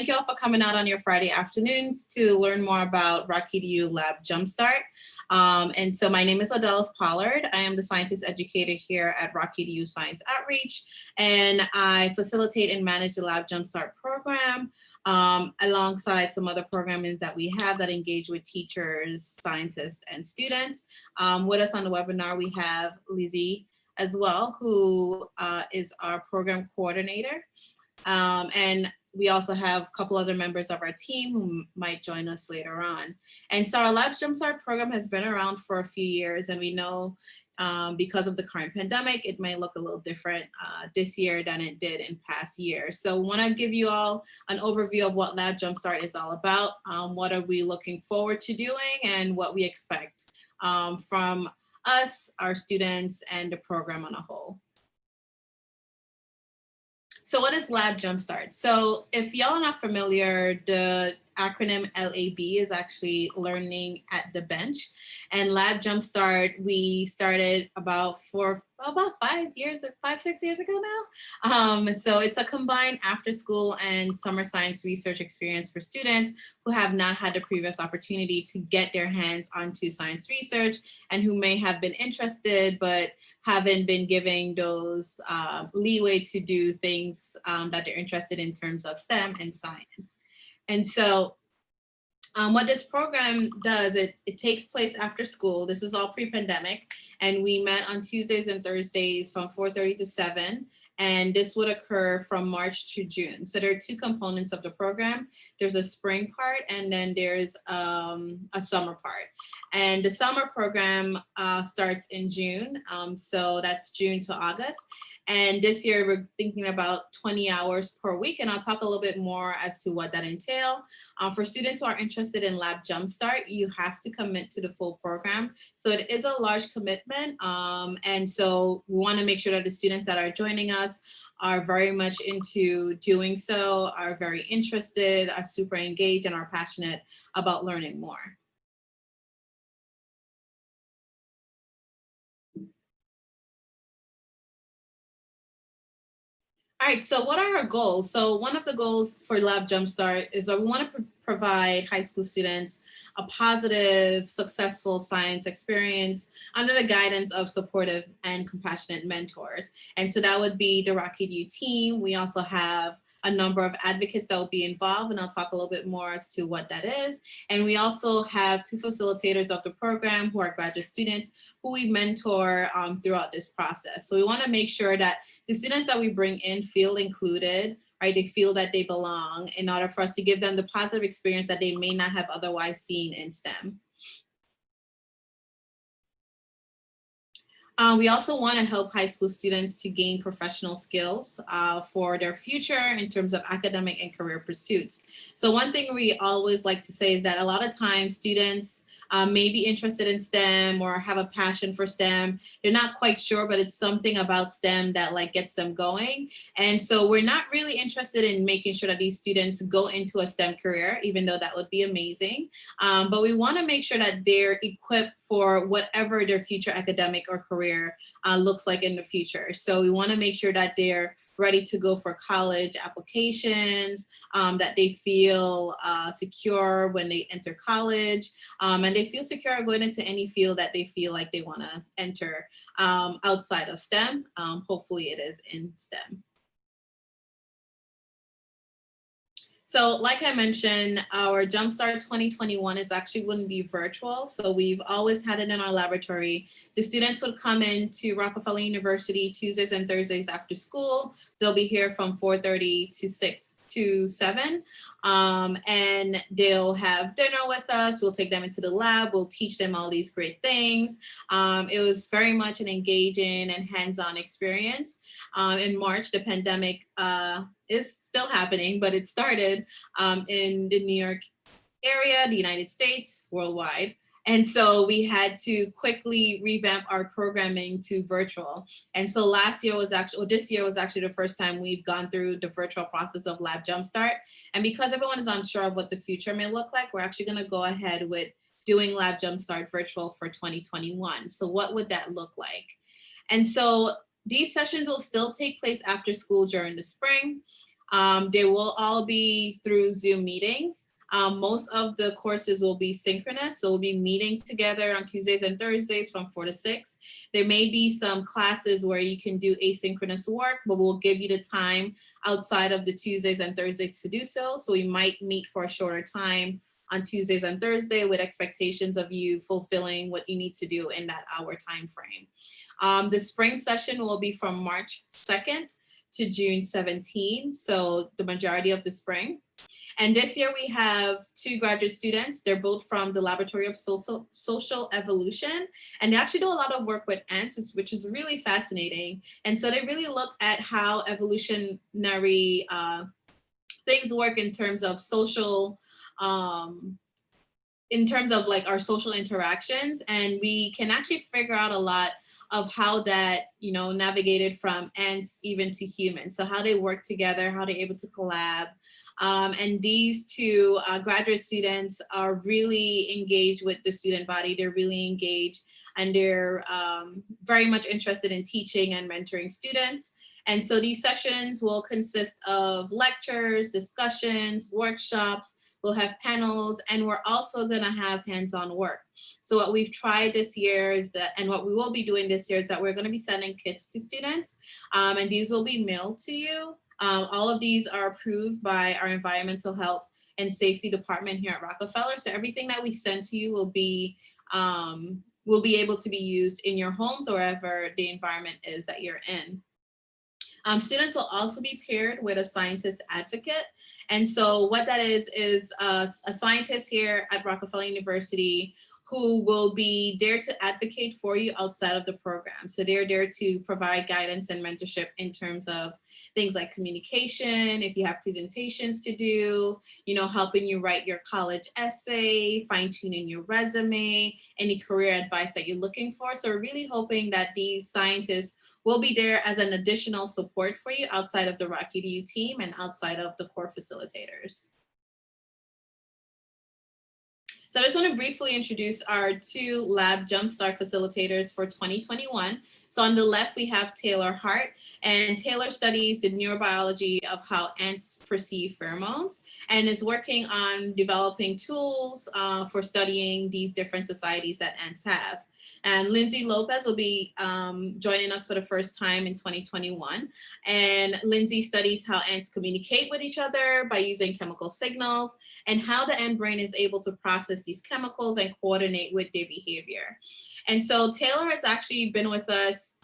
thank you all for coming out on your Friday afternoons to learn more about Rocky EDU Lab Jumpstart. And so my name is Adelis Pollard. I am the scientist educator here at Rocky EDU Science Outreach, and I facilitate and manage the Lab Jumpstart program alongside some other programming that we have that engage with teachers, scientists, and students. With us on the webinar, we have Lizzie as well, who is our program coordinator. And we also have a couple other members of our team who might join us later on. And so our Lab Jumpstart program has been around for a few years, and we know because of the current pandemic, it may look a little different this year than it did in past years. So I want to give you all an overview of what Lab Jumpstart is all about, what are we looking forward to doing, and what we expect from us, our students, and the program on a whole. So what is Lab Jumpstart? So if y'all are not familiar, the acronym LAB is actually Learning at the Bench. And Lab Jumpstart, we started about 5, 6 years ago now. So it's a combined after school and summer science research experience for students who have not had the previous opportunity to get their hands onto science research and who may have been interested but haven't been given those leeway to do things that they're interested in terms of STEM and science. And so what this program does, it takes place after school. This is all pre-pandemic, and we met on Tuesdays and Thursdays from 4:30 to 7, and this would occur from March to June. So there are two components of the program. There's a spring part, and then there's a summer part. And the summer program starts in June, so that's June to August. And this year we're thinking about 20 hours per week, and I'll talk a little bit more as to what that entails. For students who are interested in Lab Jumpstart, you have to commit to the full program. So it is a large commitment. And so we want to make sure that the students that are joining us are very much into doing so, are very interested, are super engaged, and are passionate about learning more. All right, so what are our goals? So one of the goals for Lab Jumpstart is that we want to provide high school students a positive, successful science experience under the guidance of supportive and compassionate mentors. And so that would be the Rocky EDU team. We also have a number of advocates that will be involved, and I'll talk a little bit more as to what that is. And we also have 2 facilitators of the program who are graduate students who we mentor throughout this process. So we want to make sure that the students that we bring in feel included, right? They feel that they belong in order for us to give them the positive experience that they may not have otherwise seen in STEM. We also want to help high school students to gain professional skills for their future in terms of academic and career pursuits. So one thing we always like to say is that a lot of times students may be interested in STEM or have a passion for STEM. They're not quite sure, but it's something about STEM that like gets them going. And so we're not really interested in making sure that these students go into a STEM career, even though that would be amazing. But we want to make sure that they're equipped for whatever their future academic or career looks like in the future. So we want to make sure that they're ready to go for college applications, that they feel secure when they enter college, and they feel secure going into any field that they feel like they want to enter outside of STEM. Hopefully it is in STEM. So like I mentioned, our Jumpstart 2021 is actually going to be virtual. So we've always had it in our laboratory. The students would come in to Rockefeller University Tuesdays and Thursdays after school. They'll be here from 4:30 to 6 to 7. And they'll have dinner with us. We'll take them into the lab. We'll teach them all these great things. It was very much an engaging and hands-on experience. In March, the pandemic is still happening, but it started in the New York area, the United States, worldwide. And so we had to quickly revamp our programming to virtual. And so this year was actually the first time we've gone through the virtual process of Lab Jumpstart. And because everyone is unsure of what the future may look like, we're actually going to go ahead with doing Lab Jumpstart virtual for 2021. So what would that look like? And so these sessions will still take place after school during the spring. They will all be through Zoom meetings. Most of the courses will be synchronous, so we'll be meeting together on Tuesdays and Thursdays from 4 to 6. There may be some classes where you can do asynchronous work, but we'll give you the time outside of the Tuesdays and Thursdays to do so. So we might meet for a shorter time on Tuesdays and Thursday with expectations of you fulfilling what you need to do in that hour time frame. The spring session will be from March 2nd to June 17, so the majority of the spring. And this year we have 2 graduate students. They're both from the Laboratory of Social Evolution, and they actually do a lot of work with ants, which is really fascinating. And so they really look at how evolutionary things work in terms of social, in terms of like our social interactions. And we can actually figure out a lot of how that, you know, navigated from ants even to humans. So how they work together, how they're able to collab. And these 2 graduate students are really engaged with the student body. They're really engaged, and they're very much interested in teaching and mentoring students. And so these sessions will consist of lectures, discussions, workshops. We'll have panels, and we're also gonna have hands-on work. So what we've tried this year is that, and what we will be doing this year is that we're gonna be sending kits to students, and these will be mailed to you. All of these are approved by our environmental health and safety department here at Rockefeller. So everything that we send to you will be able to be used in your homes or wherever the environment is that you're in. Students will also be paired with a scientist advocate. And so what that is a scientist here at Rockefeller University who will be there to advocate for you outside of the program. So they're there to provide guidance and mentorship in terms of things like communication, if you have presentations to do, you know, helping you write your college essay, fine-tuning your resume, any career advice that you're looking for. So we're really hoping that these scientists will be there as an additional support for you outside of the Rock EDU team and outside of the core facilitators. So I just want to briefly introduce our 2 Lab Jumpstart facilitators for 2021. So on the left, we have Taylor Hart, and Taylor studies the neurobiology of how ants perceive pheromones and is working on developing tools for studying these different societies that ants have. And Lindsay Lopez will be joining us for the first time in 2021. And Lindsay studies how ants communicate with each other by using chemical signals and how the ant brain is able to process these chemicals and coordinate with their behavior. And so Taylor has actually been with us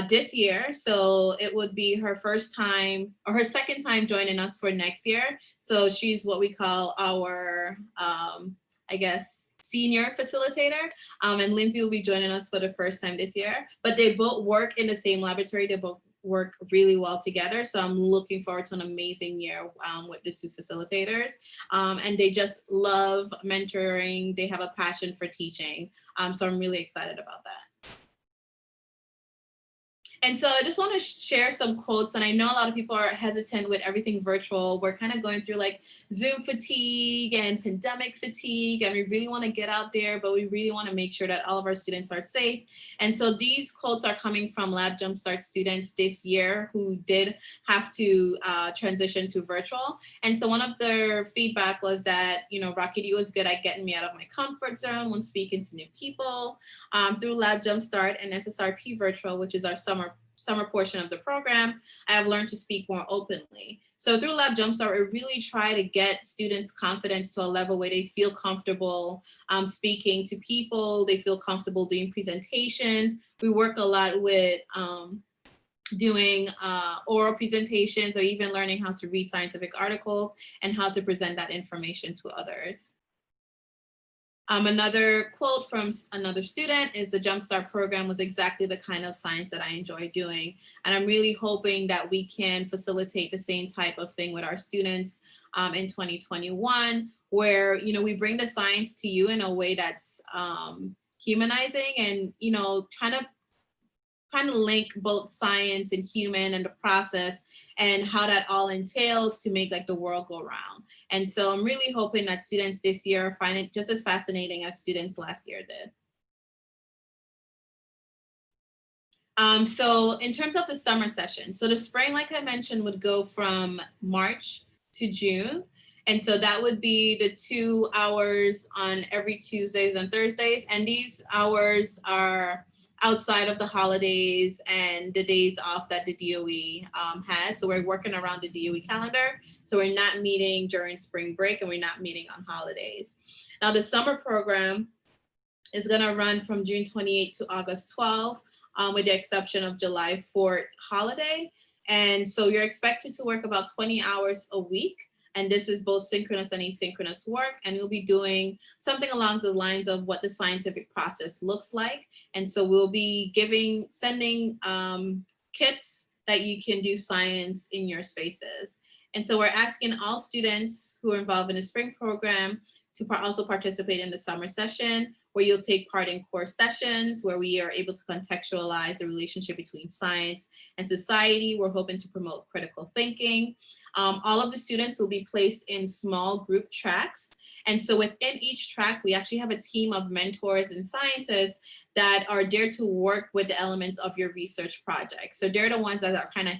this year. So it would be her first time or her second time joining us for next year. So she's what we call our, I guess, senior facilitator, and Lindsay will be joining us for the first time this year, but they both work in the same laboratory. They both work really well together. So I'm looking forward to an amazing year with the 2 facilitators. And they just love mentoring. They have a passion for teaching. So I'm really excited about that. And so I just want to share some quotes. And I know a lot of people are hesitant with everything virtual. We're kind of going through like Zoom fatigue and pandemic fatigue, and we really want to get out there, but we really want to make sure that all of our students are safe. And so these quotes are coming from Lab Jumpstart students this year who did have to transition to virtual. And so one of their feedback was that, you know, Rock EDU was good at getting me out of my comfort zone when speaking to new people. Through Lab Jumpstart and SSRP Virtual, which is our summer portion of the program, I have learned to speak more openly. So through Lab Jumpstart, we really try to get students' confidence to a level where they feel comfortable speaking to people, they feel comfortable doing presentations. We work a lot with doing oral presentations or even learning how to read scientific articles and how to present that information to others. Another quote from another student is the Jumpstart program was exactly the kind of science that I enjoy doing. And I'm really hoping that we can facilitate the same type of thing with our students in 2021, where, you know, we bring the science to you in a way that's humanizing and, you know, trying to link both science and human and the process and how that all entails to make like the world go round. And so I'm really hoping that students this year find it just as fascinating as students last year did. So in terms of the summer session, so the spring, like I mentioned, would go from March to June. And so that would be the 2 hours on every Tuesdays and Thursdays. And these hours are outside of the holidays and the days off that the DOE has. So we're working around the DOE calendar. So we're not meeting during spring break and we're not meeting on holidays. Now the summer program is gonna run from June 28th to August 12th, with the exception of July 4th holiday. And so you're expected to work about 20 hours a week. And this is both synchronous and asynchronous work. And you'll be doing something along the lines of what the scientific process looks like. And so we'll be sending kits that you can do science in your spaces. And so we're asking all students who are involved in the spring program to also participate in the summer session, where you'll take part in core sessions where we are able to contextualize the relationship between science and society. We're hoping to promote critical thinking. All of the students will be placed in small group tracks. And so within each track, we actually have a team of mentors and scientists that are there to work with the elements of your research project. So they're the ones that are kind of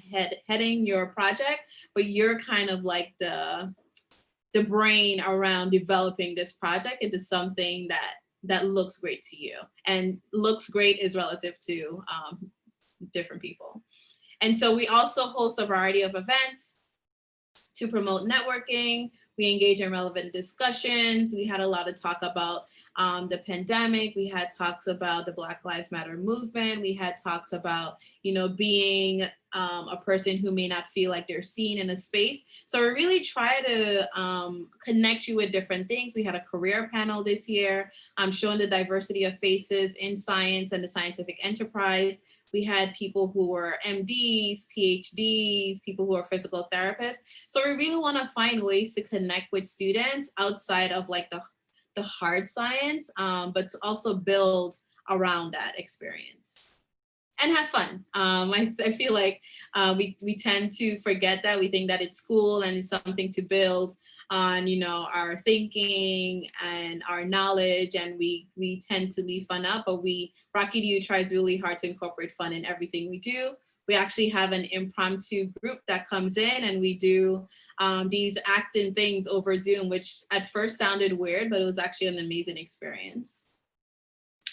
heading your project, but you're kind of like the brain around developing this project into something that looks great to you. And looks great is relative to different people. And so we also host a variety of events to promote networking. We engage in relevant discussions. We had a lot of talk about the pandemic. We had talks about the Black Lives Matter movement. We had talks about, being a person who may not feel like they're seen in a space. So we really try to connect you with different things. We had a career panel this year showing the diversity of faces in science and the scientific enterprise. We had people who were MDs, PhDs, people who are physical therapists. So we really want to find ways to connect with students outside of like the hard science, but to also build around that experience and have fun. I feel like we tend to forget that. We think that it's cool and it's something to build on, our thinking and our knowledge, and we tend to leave fun up, but Rocky DU tries really hard to incorporate fun in everything we do. We actually have an impromptu group that comes in and we do these acting things over Zoom, which at first sounded weird, but it was actually an amazing experience.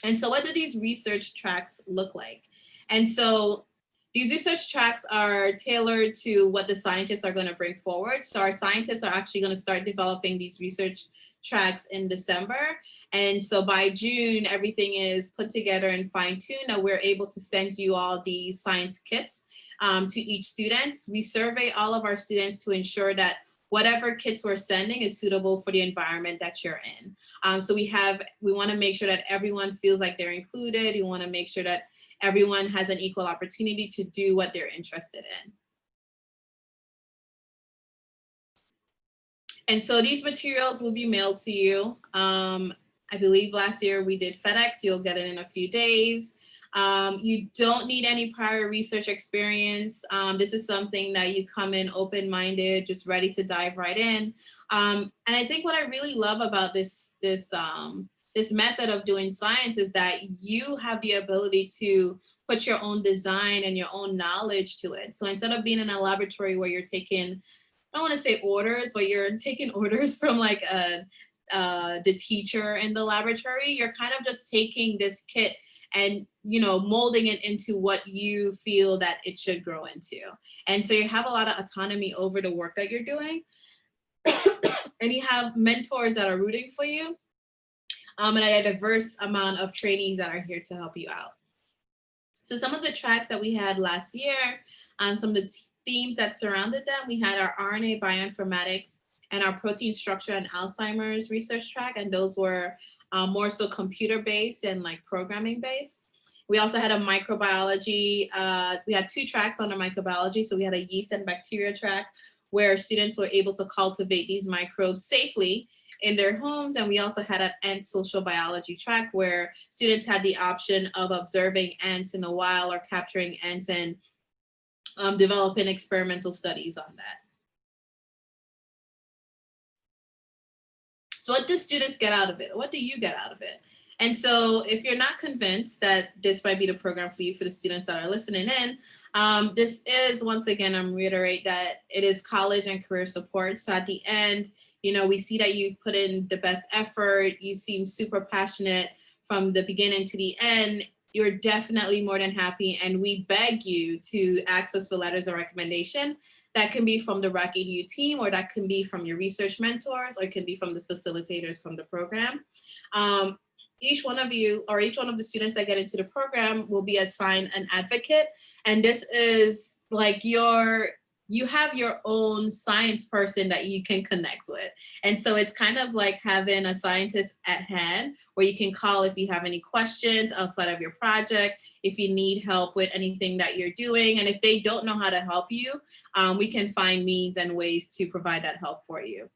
And so what do these research tracks look like? And so these research tracks are tailored to what the scientists are going to bring forward. So our scientists are actually going to start developing these research tracks in December. And so by June, everything is put together and fine-tuned, and we're able to send you all these science kits to each student. We survey all of our students to ensure that whatever kits we're sending is suitable for the environment that you're in. So we want to make sure that everyone feels like they're included. We want to make sure that everyone has an equal opportunity to do what they're interested in. And so these materials will be mailed to you. I believe last year we did FedEx. You'll get it in a few days. You don't need any prior research experience. This is something that you come in open-minded, just ready to dive right in. And I think what I really love about this method of doing science is that you have the ability to put your own design and your own knowledge to it. So instead of being in a laboratory where you're taking, I don't want to say orders, but you're taking orders from like the teacher in the laboratory, you're kind of just taking this kit and molding it into what you feel that it should grow into. And so you have a lot of autonomy over the work that you're doing. And you have mentors that are rooting for you. And a diverse amount of trainees that are here to help you out. So some of the tracks that we had last year, some of the themes that surrounded them, we had our RNA bioinformatics and our protein structure and Alzheimer's research track, and those were more so computer-based and like programming-based. We also had a microbiology, we had 2 tracks on the microbiology. So we had a yeast and bacteria track where students were able to cultivate these microbes safely in their homes. And we also had an ant social biology track where students had the option of observing ants in the wild or capturing ants and developing experimental studies on that. So what do students get out of it? What do you get out of it? And so if you're not convinced that this might be the program for you, for the students that are listening in, this is, once again, I'm reiterate that it is college and career support. So at the end, you know, we see that you've put in the best effort. You seem super passionate from the beginning to the end. You're definitely more than happy. And we beg you to access for letters of recommendation. That can be from the RAC EDU team, or that can be from your research mentors, or it can be from the facilitators from the program. Each one of you, or each one of the students that get into the program, will be assigned an advocate. And this is like you have your own science person that you can connect with. And so it's kind of like having a scientist at hand where you can call if you have any questions outside of your project, if you need help with anything that you're doing. And if they don't know how to help you, we can find means and ways to provide that help for you.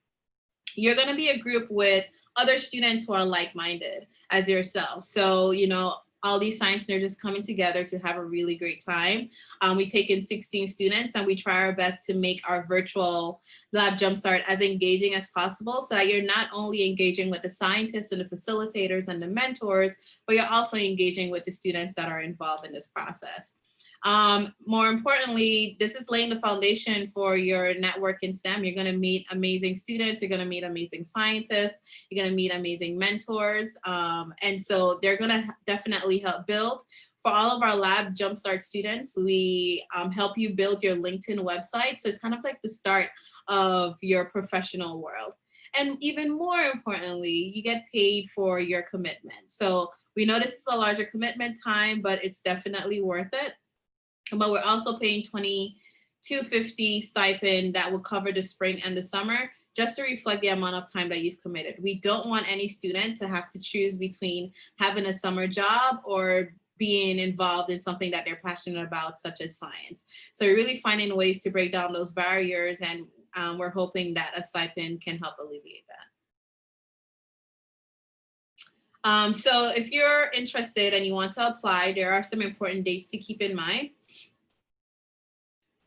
You're going to be a group with other students who are like-minded as yourself. So, you know, all these science nerds just coming together to have a really great time. We take in 16 students and we try our best to make our virtual Lab Jumpstart as engaging as possible, so that you're not only engaging with the scientists and the facilitators and the mentors, but you're also engaging with the students that are involved in this process. More importantly, this is laying the foundation for your network in STEM. You're going to meet amazing students. You're going to meet amazing scientists. You're going to meet amazing mentors. And so they're going to definitely help build. For all of our Lab Jumpstart students, we help you build your LinkedIn website. So it's kind of like the start of your professional world. And even more importantly, you get paid for your commitment. So we know this is a larger commitment time, but it's definitely worth it. But we're also paying $22.50 stipend that will cover the spring and the summer, just to reflect the amount of time that you've committed. We don't want any student to have to choose between having a summer job or being involved in something that they're passionate about, such as science. So we're really finding ways to break down those barriers, and we're hoping that a stipend can help alleviate that. So if you're interested and you want to apply, there are some important dates to keep in mind.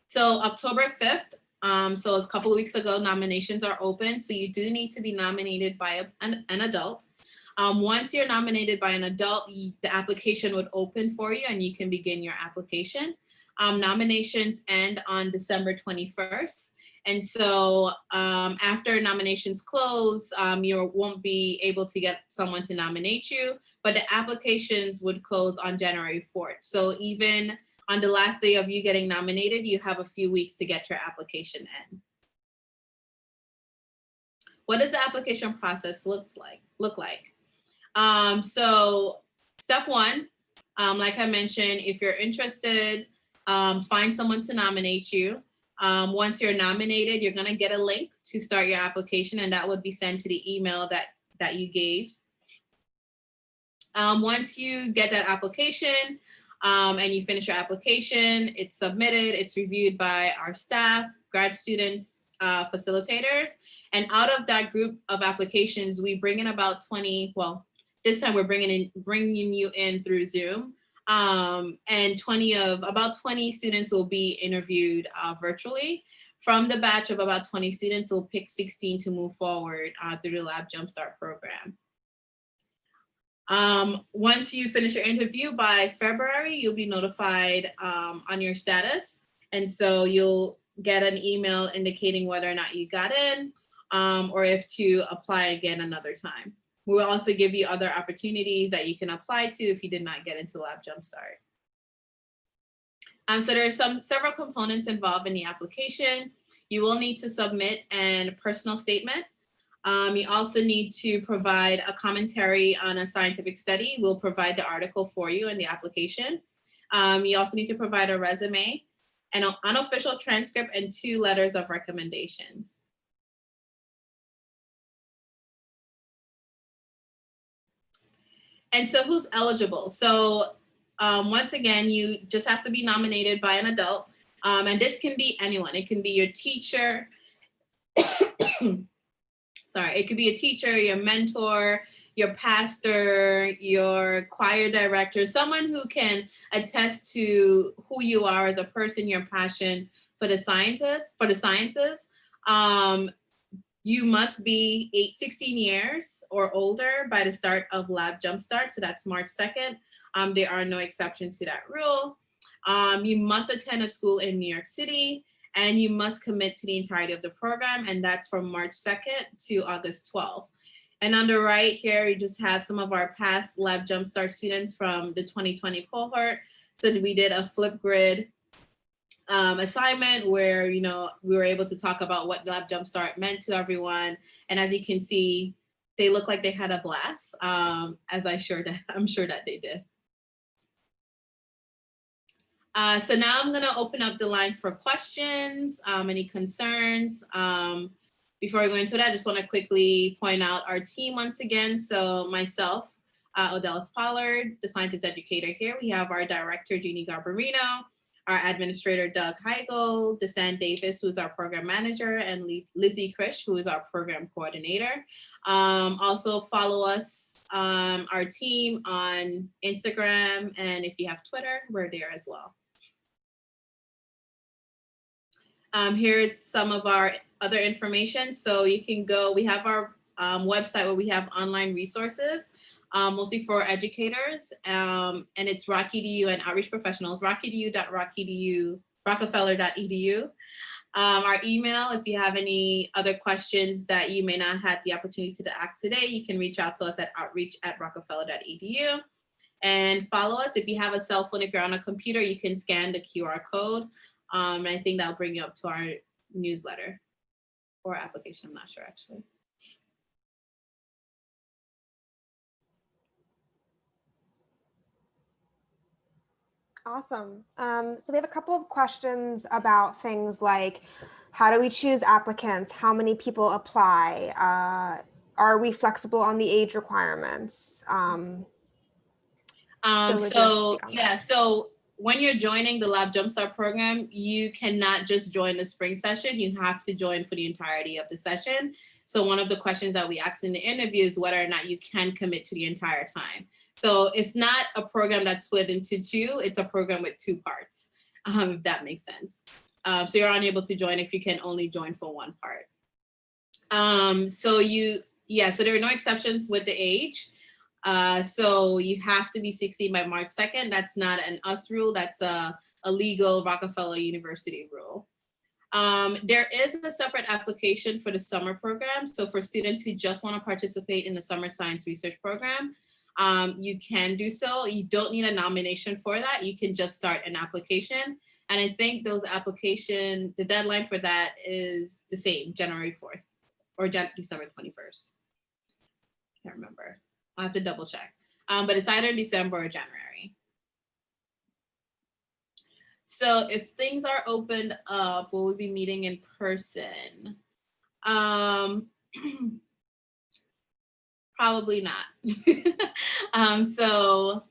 So October 5th, so a couple of weeks ago, nominations are open. So you do need to be nominated by an adult. Once you're nominated by an adult, the application would open for you and you can begin your application. Nominations end on December 21st. And so after nominations close, you won't be able to get someone to nominate you, but the applications would close on January 4th. So even on the last day of you getting nominated, you have a few weeks to get your application in. What does the application process look like? So step one, like I mentioned, if you're interested, find someone to nominate you. Once you're nominated, you're going to get a link to start your application, and that would be sent to the email that you gave. Once you get that application and you finish your application, it's submitted, it's reviewed by our staff, grad students, facilitators, and out of that group of applications, we bring in about 20, well, this time we're bringing you in through Zoom. And about 20 students will be interviewed virtually. From the batch of about 20 students, we'll pick 16 to move forward through the Lab Jumpstart program. Once you finish your interview by February, you'll be notified on your status. And so you'll get an email indicating whether or not you got in or if to apply again another time. We'll also give you other opportunities that you can apply to if you did not get into Lab Jumpstart. So there are several components involved in the application. You will need to submit a personal statement. You also need to provide a commentary on a scientific study. We'll provide the article for you in the application. You also need to provide a resume, an unofficial transcript, and 2 letters of recommendations. And so who's eligible? So once again, you just have to be nominated by an adult. And this can be anyone. It can be your teacher. Sorry, it could be a teacher, your mentor, your pastor, your choir director, someone who can attest to who you are as a person, your passion for the sciences. You must be 16 years or older by the start of Lab Jumpstart. So that's March 2nd. There are no exceptions to that rule. You must attend a school in New York City, and you must commit to the entirety of the program. And that's from March 2nd to August 12th. And on the right here, we just have some of our past Lab Jumpstart students from the 2020 cohort. So we did a Flipgrid assignment where, you know, we were able to talk about what Lab Jumpstart meant to everyone. And as you can see, they look like they had a blast, as I'm sure that they did. So now I'm gonna open up the lines for questions, any concerns. Before I go into that, I just wanna quickly point out our team once again. So myself, Odelis Pollard, the scientist educator here. We have our director, Jeannie Garbarino, our administrator, Doug Heigl, Desan Davis, who is our program manager, and Lizzie Krish, who is our program coordinator. Also follow us, our team on Instagram, and if you have Twitter, we're there as well. Here's some of our other information. So you can go, we have our website where we have online resources, mostly for educators, and it's RockEDU and outreach professionals, rockefeller.edu. Our email, if you have any other questions that you may not have the opportunity to ask today, you can reach out to us at outreach@rockefeller.edu. And follow us. If you have a cell phone, if you're on a computer, you can scan the QR code. I think that'll bring you up to our newsletter or application, I'm not sure actually. Awesome. So we have a couple of questions about things like, how do we choose applicants? How many people apply? Are we flexible on the age requirements? So when you're joining the Lab Jumpstart program, you cannot just join the spring session. You have to join for the entirety of the session. So one of the questions that we asked in the interview is whether or not you can commit to the entire time. So it's not a program that's split into two, it's a program with two parts, if that makes sense. So you're unable to join if you can only join for one part. So there are no exceptions with the age. So you have to be 16 by March 2nd. That's not an us rule, that's a legal Rockefeller University rule. There is a separate application for the summer program. So for students who just want to participate in the summer science research program, you can do so. You don't need a nomination for that. You can just start an application. And I think the deadline for that is the same, January 4th or December 21st. Can't remember. I'll have to double check. But it's either December or January. So if things are opened up, will we be meeting in person? Probably not. So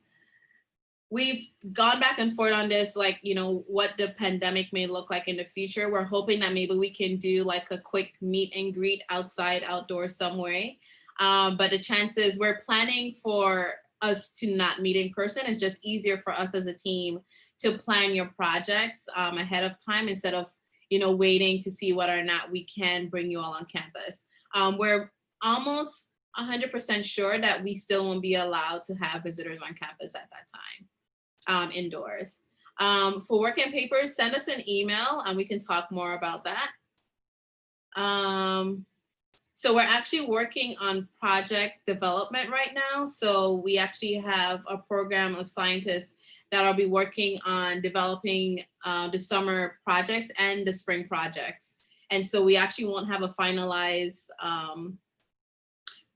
we've gone back and forth on this, like, you know, what the pandemic may look like in the future. We're hoping that maybe we can do like a quick meet and greet outdoors some way. But the chances, we're planning for us to not meet in person. It's just easier for us as a team to plan your projects ahead of time instead of, you know, waiting to see whether or not we can bring you all on campus. We're almost 100% sure that we still won't be allowed to have visitors on campus at that time, indoors. For work and papers, send us an email and we can talk more about that. So we're actually working on project development right now. So we actually have a program of scientists that will be working on developing the summer projects and the spring projects. And so we actually won't have a finalized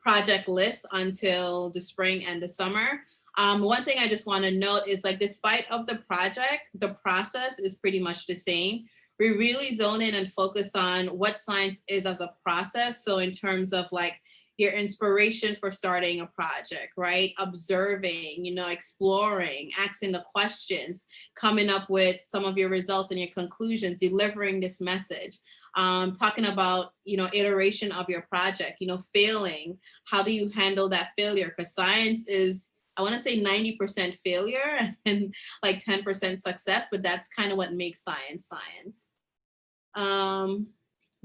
project list until the spring and the summer. One thing I just want to note is, like, despite of the project, the process is pretty much the same. We really zone in and focus on what science is as a process. So in terms of like your inspiration for starting a project, right? Observing, you know, exploring, asking the questions, coming up with some of your results and your conclusions, delivering this message, talking about, you know, iteration of your project, you know, failing, how do you handle that failure? Because science is, I want to say 90% failure and like 10% success, but that's kind of what makes science science.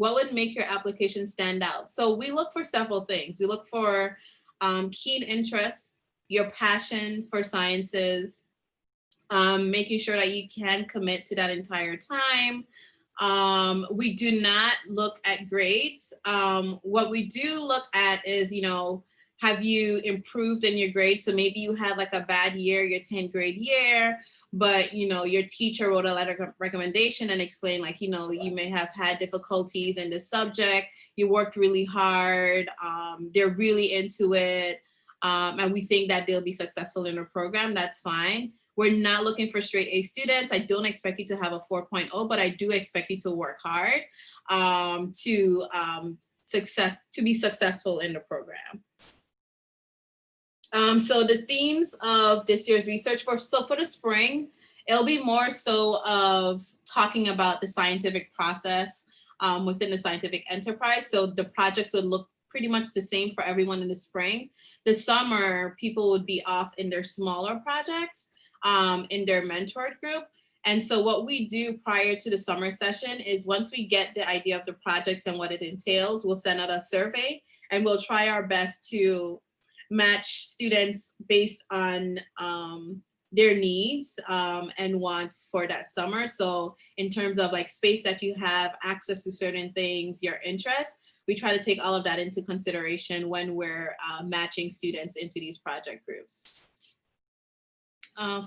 what would make your application stand out? So we look for several things. We look for keen interests, your passion for sciences, making sure that you can commit to that entire time. We do not look at grades. What we do look at is, you know, have you improved in your grades? So maybe you had like a bad year, your 10th grade year, but you know, your teacher wrote a letter of recommendation and explained like, you know, you may have had difficulties in this subject. You worked really hard. They're really into it. And we think that they'll be successful in the program. That's fine. We're not looking for straight A students. I don't expect you to have a 4.0, but I do expect you to work hard to be successful in the program. So the themes of this year's research for the spring, it'll be more so of talking about the scientific process within the scientific enterprise. So the projects would look pretty much the same for everyone in the spring. The summer, people would be off in their smaller projects, in their mentored group. And so what we do prior to the summer session is once we get the idea of the projects and what it entails, we'll send out a survey and we'll try our best to match students based on their needs and wants for that summer. So in terms of like space that you have, access to certain things, your interests, we try to take all of that into consideration when we're matching students into these project groups.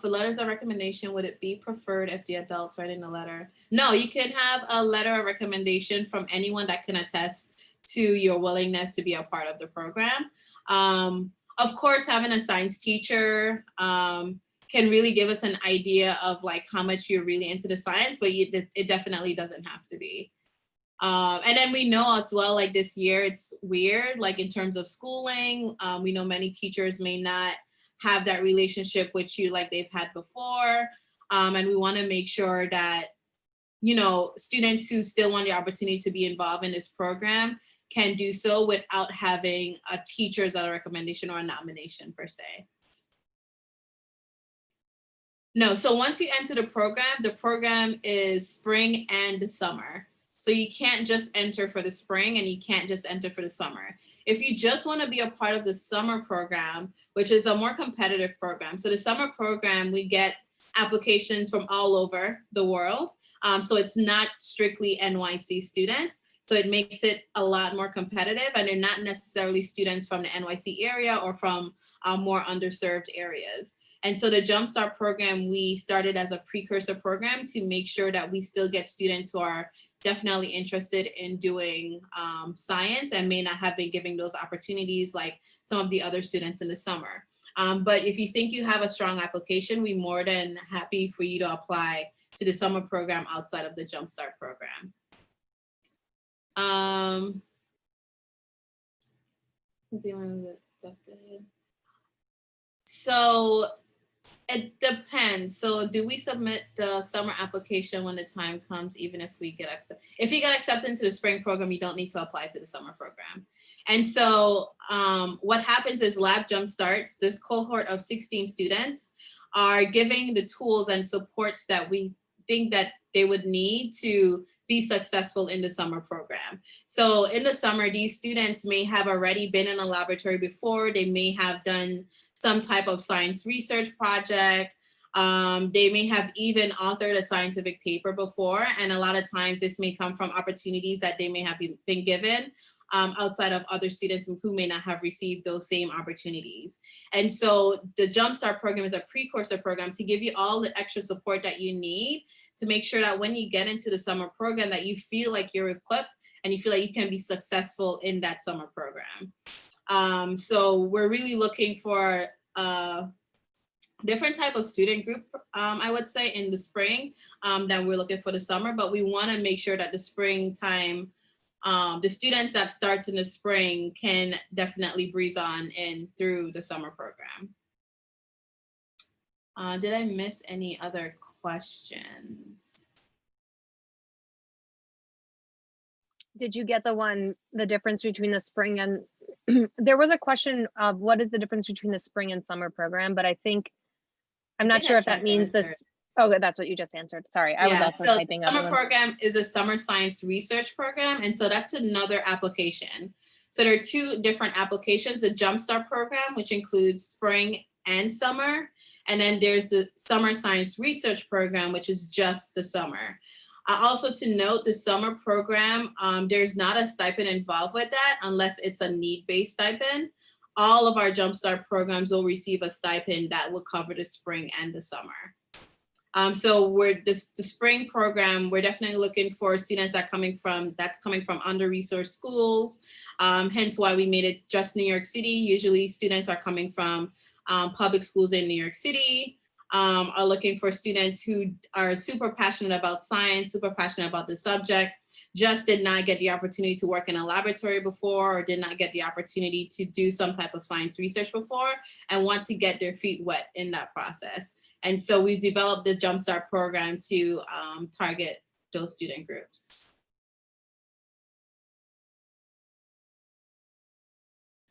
For letters of recommendation, would it be preferred if the adults write in the letter? No, you can have a letter of recommendation from anyone that can attest to your willingness to be a part of the program. Of course, having a science teacher can really give us an idea of like how much you're really into the science, but it definitely doesn't have to be. And then we know as well, like this year, it's weird, like in terms of schooling, we know many teachers may not have that relationship with you like they've had before. And we want to make sure that, you know, students who still want the opportunity to be involved in this program can do so without having a teacher's recommendation or a nomination per se. No, so once you enter the program is spring and the summer. So you can't just enter for the spring and you can't just enter for the summer. If you just want to be a part of the summer program, which is a more competitive program. So the summer program, we get applications from all over the world. So it's not strictly NYC students. So it makes it a lot more competitive, and they're not necessarily students from the NYC area or from more underserved areas. And so the Jumpstart program, we started as a precursor program to make sure that we still get students who are definitely interested in doing science and may not have been given those opportunities like some of the other students in the summer. But if you think you have a strong application, we're more than happy for you to apply to the summer program outside of the Jumpstart program. So it depends. So do we submit the summer application when the time comes, even if we get accepted? If you get accepted into the spring program, you don't need to apply to the summer program. And so what happens is Lab Jumpstarts, this cohort of 16 students are giving the tools and supports that we think that they would need to be successful in the summer program. So in the summer, these students may have already been in a laboratory before. They may have done some type of science research project. They may have even authored a scientific paper before. And a lot of times this may come from opportunities that they may have been given outside of other students who may not have received those same opportunities. And so the Jumpstart program is a precursor program to give you all the extra support that you need to make sure that when you get into the summer program that you feel like you're equipped and you feel like you can be successful in that summer program. So we're really looking for a different type of student group, I would say, in the spring than we're looking for the summer, but we want to make sure that the springtime, the students that starts in the spring can definitely breeze on in through the summer program. Did I miss any other questions? Did you get the difference between the spring and, there was a question of what is the difference between the spring and summer program, but I'm not sure if that means this. Oh, that's what you just answered. Sorry, I was Yeah, also so typing summer other ones. program is a summer science research program, and so that's another application. So there are two different applications: the Jumpstart program, which includes spring and summer, and then there's the summer science research program, which is just the summer. Also to note, the summer program, there's not a stipend involved with that unless it's a need-based stipend. All of our Jumpstart programs will receive a stipend that will cover the spring and the summer. So we're the spring program, we're definitely looking for students that's coming from under-resourced schools. Hence why we made it just New York City. Usually students are coming from public schools in New York City, are looking for students who are super passionate about science, super passionate about the subject, just did not get the opportunity to work in a laboratory before, or did not get the opportunity to do some type of science research before, and want to get their feet wet in that process. And so we've developed the Jumpstart program to target those student groups.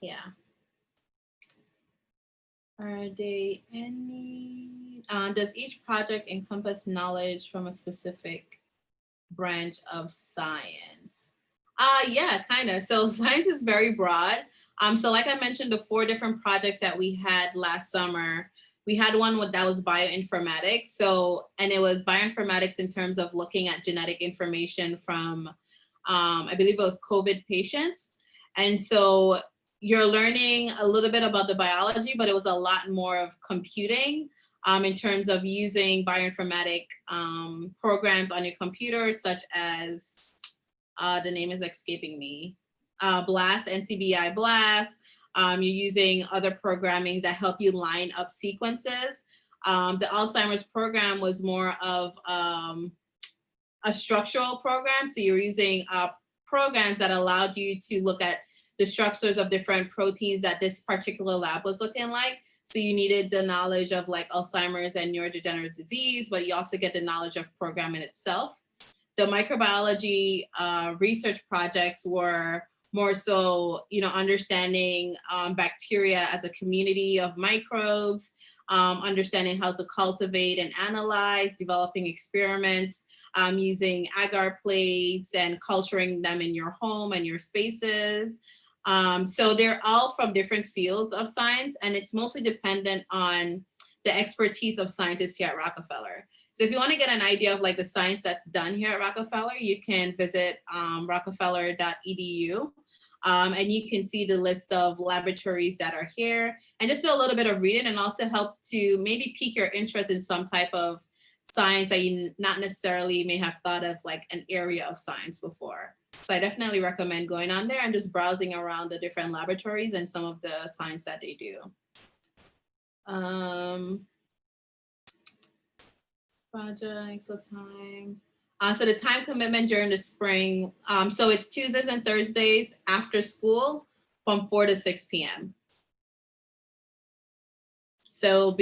Yeah. Are they any, does each project encompass knowledge from a specific branch of science? Yeah, kind of. So science is very broad. So like I mentioned, the 4 different projects that we had last summer, we had one that was bioinformatics. So, and it was bioinformatics in terms of looking at genetic information from, I believe it was COVID patients. And so you're learning a little bit about the biology, but it was a lot more of computing in terms of using bioinformatic programs on your computer, such as, the name is escaping me, BLAST, NCBI BLAST. You're using other programming that help you line up sequences. The Alzheimer's program was more of a structural program. So you're using programs that allowed you to look at the structures of different proteins that this particular lab was looking like. So you needed the knowledge of like Alzheimer's and neurodegenerative disease, but you also get the knowledge of programming itself. The microbiology research projects were more so, understanding bacteria as a community of microbes, understanding how to cultivate and analyze, developing experiments, using agar plates and culturing them in your home and your spaces. So they're all from different fields of science, and it's mostly dependent on the expertise of scientists here at Rockefeller. So if you want to get an idea of like the science that's done here at Rockefeller, you can visit rockefeller.edu. And you can see the list of laboratories that are here, and just do a little bit of reading, and also help to maybe pique your interest in some type of science that you not necessarily may have thought of like an area of science before. So I definitely recommend going on there and just browsing around the different laboratories and some of the science that they do. Projects, what time? So the time commitment during the spring, so it's Tuesdays and Thursdays after school from 4 to 6 p.m. So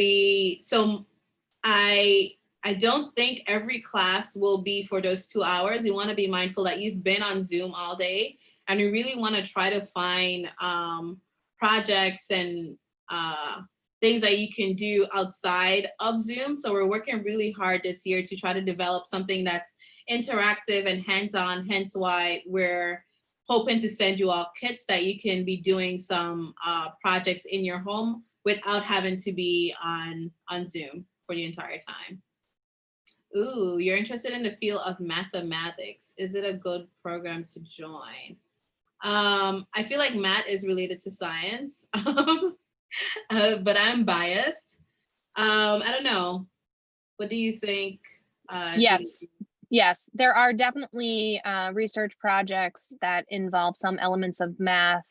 I don't think every class will be for those 2 hours. You want to be mindful that you've been on Zoom all day, and you really want to try to find projects and things that you can do outside of Zoom. So we're working really hard this year to try to develop something that's interactive and hands-on, hence why we're hoping to send you all kits that you can be doing some projects in your home without having to be on Zoom for the entire time. Ooh, you're interested in the field of mathematics. Is it a good program to join? I feel like math is related to science, but I'm biased. I don't know. What do you think? Yes, there are definitely research projects that involve some elements of math.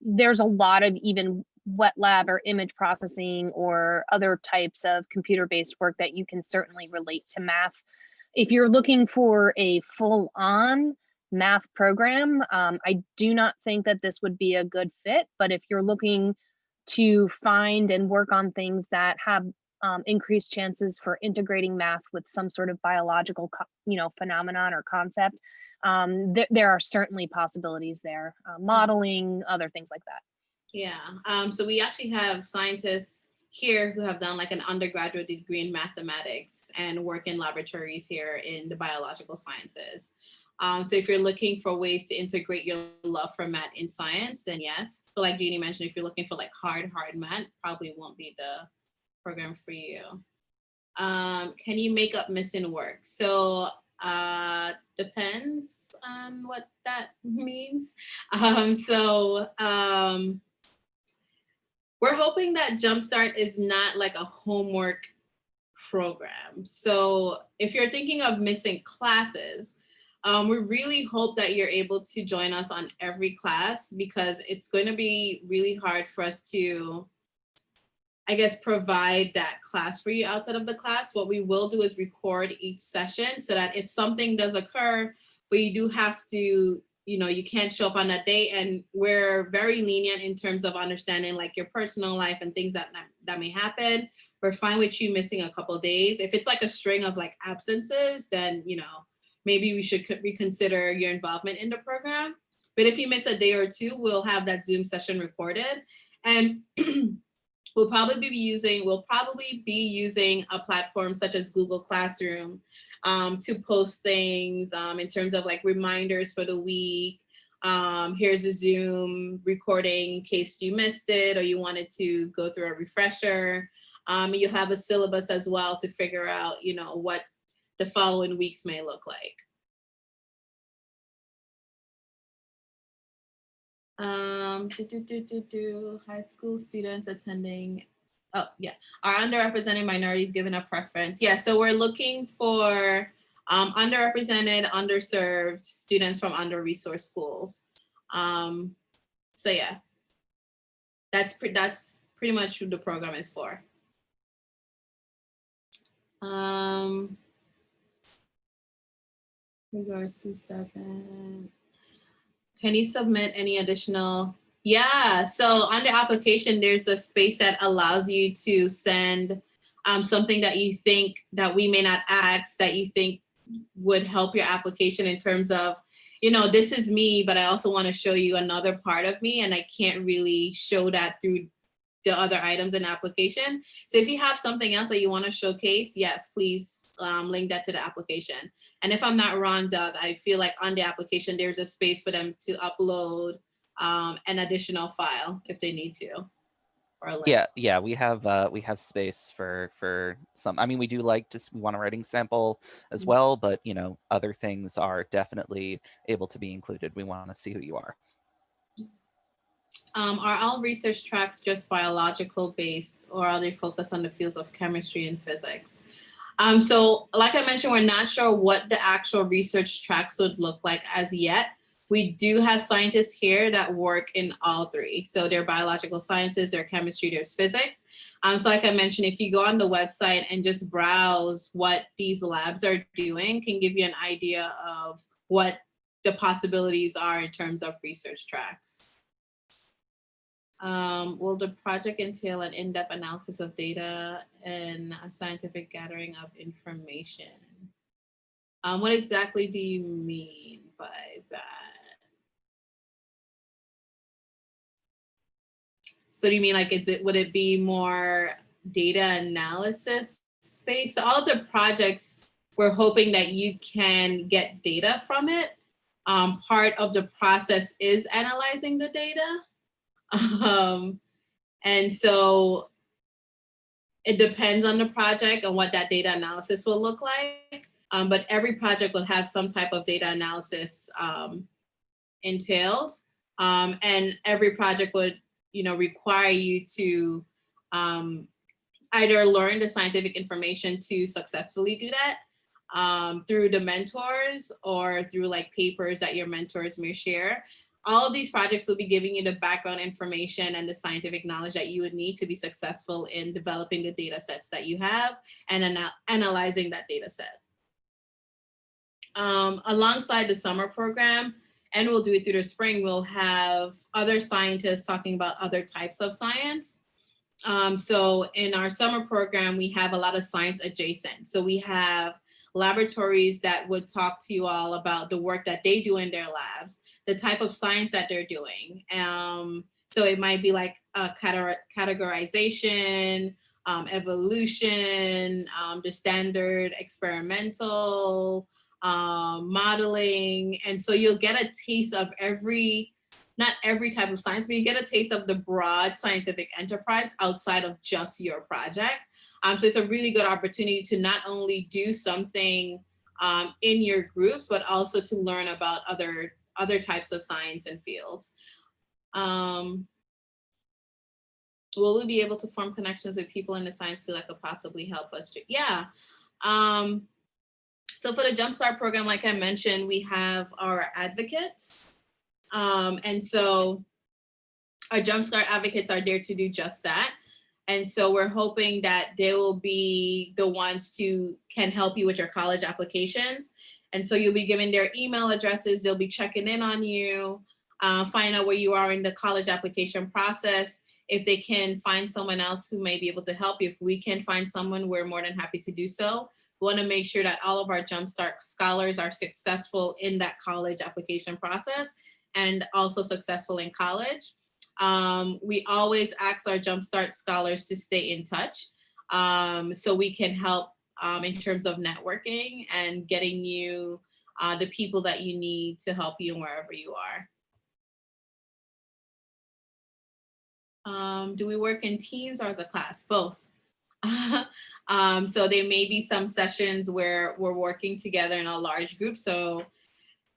There's a lot of even wet lab or image processing or other types of computer-based work that you can certainly relate to math. If you're looking for a full-on math program, I do not think that this would be a good fit, but if you're looking to find and work on things that have increased chances for integrating math with some sort of biological phenomenon or concept, there are certainly possibilities there, modeling, other things like that. Yeah, so we actually have scientists here who have done like an undergraduate degree in mathematics and work in laboratories here in the biological sciences. So if you're looking for ways to integrate your love for math in science, then yes. But like Jeannie mentioned, if you're looking for like hard math, probably won't be the program for you. Can you make up missing work? So depends on what that means. We're hoping that Jumpstart is not like a homework program. So if you're thinking of missing classes, we really hope that you're able to join us on every class, because it's going to be really hard for us to, I guess, provide that class for you outside of the class. What we will do is record each session so that if something does occur, but you do have to, you can't show up on that day, and we're very lenient in terms of understanding like your personal life and things that may happen. We're fine with you missing a couple of days. If it's like a string of like absences, then, maybe we should reconsider your involvement in the program. But if you miss a day or two, we'll have that Zoom session recorded. And we'll probably be using a platform such as Google Classroom to post things in terms of like reminders for the week. Here's a Zoom recording in case you missed it or you wanted to go through a refresher. You'll have a syllabus as well to figure out, what the following weeks may look like. High school students attending, are underrepresented minorities given a preference? Yeah, so we're looking for underrepresented, underserved students from under-resourced schools. So yeah, that's pretty much who the program is for. Regards to Stefan. Can you submit any additional? Yeah, so under application, there's a space that allows you to send something that you think that we may not ask, that you think would help your application in terms of, this is me, but I also want to show you another part of me, and I can't really show that through the other items in the application. So if you have something else that you want to showcase, yes, please link that to the application. And if I'm not wrong, Doug, I feel like on the application, there's a space for them to upload an additional file if they need to. Or a link. Yeah, we have space for some. I mean, we do we want a writing sample as well, but other things are definitely able to be included. We want to see who you are. Are all research tracks just biological based, or are they focused on the fields of chemistry and physics? So like I mentioned, we're not sure what the actual research tracks would look like as yet. We do have scientists here that work in all three. So they're biological sciences, there's chemistry, there's physics. So like I mentioned, if you go on the website and just browse what these labs are doing, can give you an idea of what the possibilities are in terms of research tracks. Will the project entail an in-depth analysis of data and a scientific gathering of information? What exactly do you mean by that? So do you mean like, would it be more data analysis space? So all of the projects, we're hoping that you can get data from it. Part of the process is analyzing the data. And so it depends on the project and what that data analysis will look like. But every project will have some type of data analysis entailed. And every project would, require you to either learn the scientific information to successfully do that through the mentors or through like papers that your mentors may share. All of these projects will be giving you the background information and the scientific knowledge that you would need to be successful in developing the data sets that you have and analyzing that data set. Alongside the summer program, and we'll do it through the spring, we'll have other scientists talking about other types of science. So in our summer program, we have a lot of science adjacent. So we have laboratories that would talk to you all about the work that they do in their labs, the type of science that they're doing. So it might be like a categorization, evolution, the standard experimental, modeling. And so you'll get a taste of not every type of science, but you get a taste of the broad scientific enterprise outside of just your project. So it's a really good opportunity to not only do something in your groups, but also to learn about other types of science and fields. Will we be able to form connections with people in the science field that could possibly help us? Yeah. So for the Jumpstart program, like I mentioned, we have our advocates. And so our Jumpstart advocates are there to do just that. And so we're hoping that they will be the ones can help you with your college applications. And so you'll be given their email addresses. They'll be checking in on you, find out where you are in the college application process. If they can find someone else who may be able to help you, if we can find someone, we're more than happy to do so. We want to make sure that all of our Jumpstart scholars are successful in that college application process and also successful in college. We always ask our Jumpstart scholars to stay in touch so we can help in terms of networking and getting you the people that you need to help you wherever you are. Do we work in teams or as a class? Both. So there may be some sessions where we're working together in a large group. So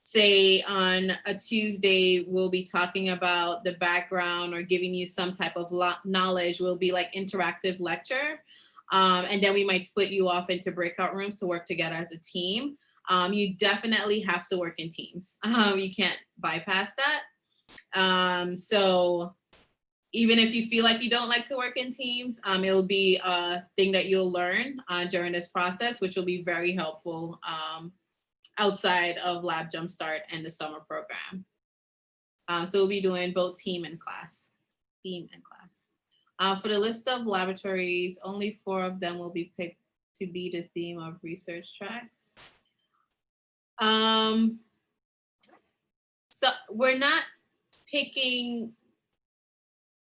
say on a Tuesday, we'll be talking about the background or giving you some type of knowledge. Will be like interactive lecture. And then we might split you off into breakout rooms to work together as a team. You definitely have to work in teams. You can't bypass that. So even if you feel like you don't like to work in teams, it'll be a thing that you'll learn during this process, which will be very helpful outside of Lab Jumpstart and the summer program. So we'll be doing both team and class. For the list of laboratories, only 4 of them will be picked to be the theme of research tracks. So we're not picking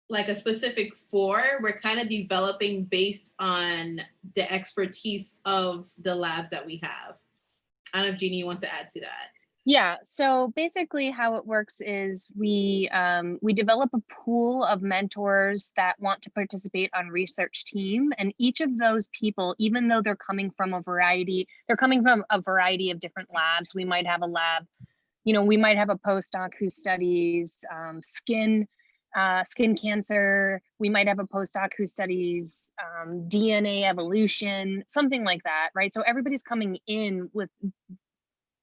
like a specific 4, we're kind of developing based on the expertise of the labs that we have. I don't know if Jeannie, you want to add to that. Yeah, so basically how it works is we develop a pool of mentors that want to participate on research team, and each of those people, even though they're coming from a variety of different labs. We might have a lab, we might have a postdoc who studies skin cancer. We might have a postdoc who studies DNA evolution, something like that, right? So everybody's coming in with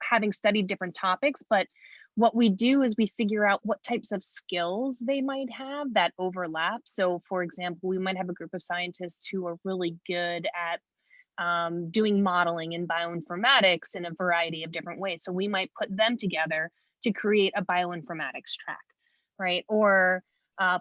having studied different topics, but what we do is we figure out what types of skills they might have that overlap. So for example, we might have a group of scientists who are really good at doing modeling and bioinformatics in a variety of different ways. So we might put them together to create a bioinformatics track, right? Or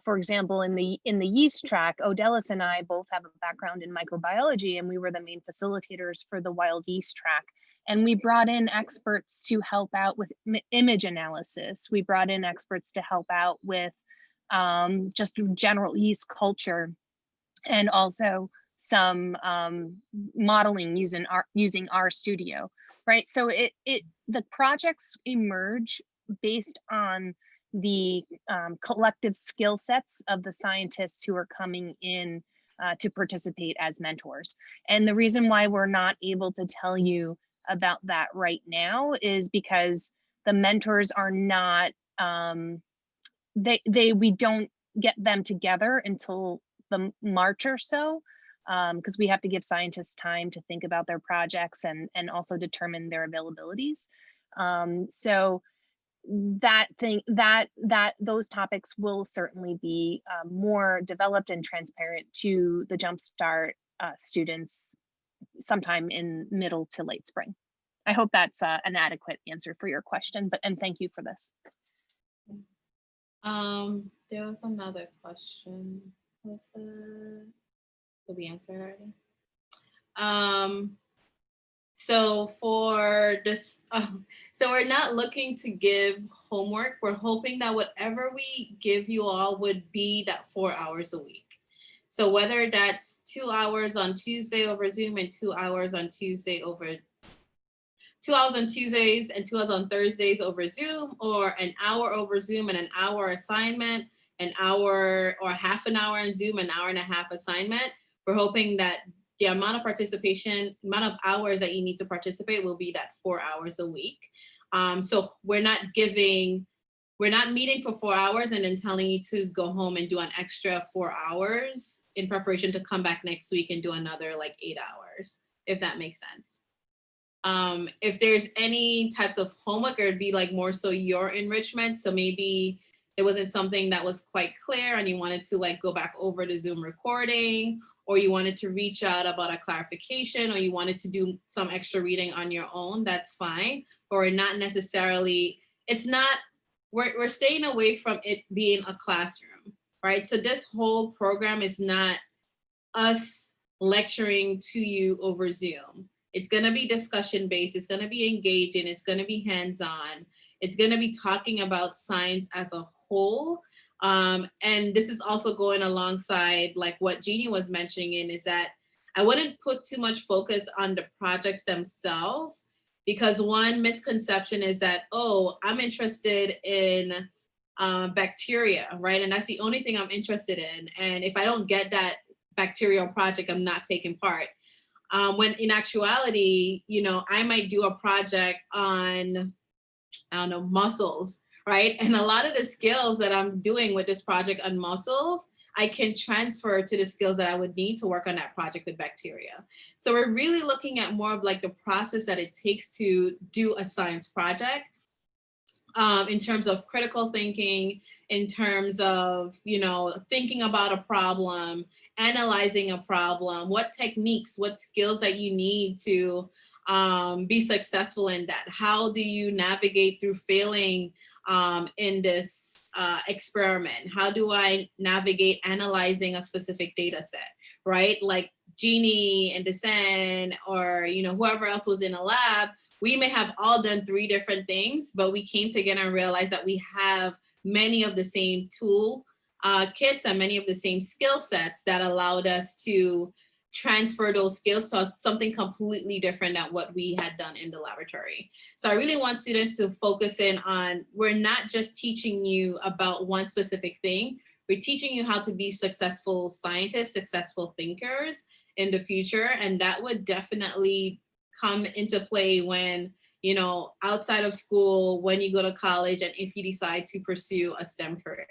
for example, in the yeast track, Odelis and I both have a background in microbiology, and we were the main facilitators for the wild yeast track. And we brought in experts to help out with image analysis. We brought in experts to help out with just general yeast culture, and also some modeling using RStudio, right? So the projects emerge based on the collective skill sets of the scientists who are coming in to participate as mentors. And the reason why we're not able to tell you about that right now is because the mentors are not, we don't get them together until the March or so, because we have to give scientists time to think about their projects and also determine their availabilities. So those topics will certainly be more developed and transparent to the Jumpstart students sometime in middle to late spring. I hope that's an adequate answer for your question, and thank you for this. There was another question. Did we answer it already? So for this, so we're not looking to give homework. We're hoping that whatever we give you all would be that 4 hours a week. So whether that's 2 hours on Tuesday over Zoom and 2 hours on 2 hours on Tuesdays and 2 hours on Thursdays over Zoom, or an hour over Zoom and an hour assignment, an hour or half an hour on Zoom, an hour and a half assignment. We're hoping that the amount of participation, amount of hours that you need to participate will be that 4 hours a week. So we're not meeting for 4 hours and then telling you to go home and do an extra 4 hours in preparation to come back next week and do another like 8 hours, if that makes sense. If there's any types of homework, it'd be like more so your enrichment. So maybe it wasn't something that was quite clear and you wanted to like go back over the Zoom recording, or you wanted to reach out about a clarification, or you wanted to do some extra reading on your own, that's fine. Or not necessarily, we're staying away from it being a classroom, right? So this whole program is not us lecturing to you over Zoom. It's gonna be discussion based, it's gonna be engaging, it's gonna be hands-on, it's gonna be talking about science as a whole. And this is also going alongside like what Jeannie was mentioning, is that I wouldn't put too much focus on the projects themselves, because one misconception is that, oh, I'm interested in bacteria, right? And that's the only thing I'm interested in. And if I don't get that bacterial project, I'm not taking part. When in actuality, you know, I might do a project on, I don't know, mussels, right? And a lot of the skills that I'm doing with this project on mussels, I can transfer to the skills that I would need to work on that project with bacteria. So we're really looking at more of like the process that it takes to do a science project, in terms of critical thinking, in terms of, you know, thinking about a problem, analyzing a problem, what techniques, what skills that you need to be successful in that. How do you navigate through failing in this experiment? How do I navigate analyzing a specific data set, right? Like Jeannie and Desen, or, you know, whoever else was in a lab, we may have all done 3 different things, but we came together and realized that we have many of the same tool kits and many of the same skill sets that allowed us to transfer those skills to something completely different than what we had done in the laboratory. So I really want students to focus in on, we're not just teaching you about one specific thing, we're teaching you how to be successful scientists, successful thinkers in the future. And that would definitely come into play when, you know, outside of school, when you go to college, and if you decide to pursue a STEM career.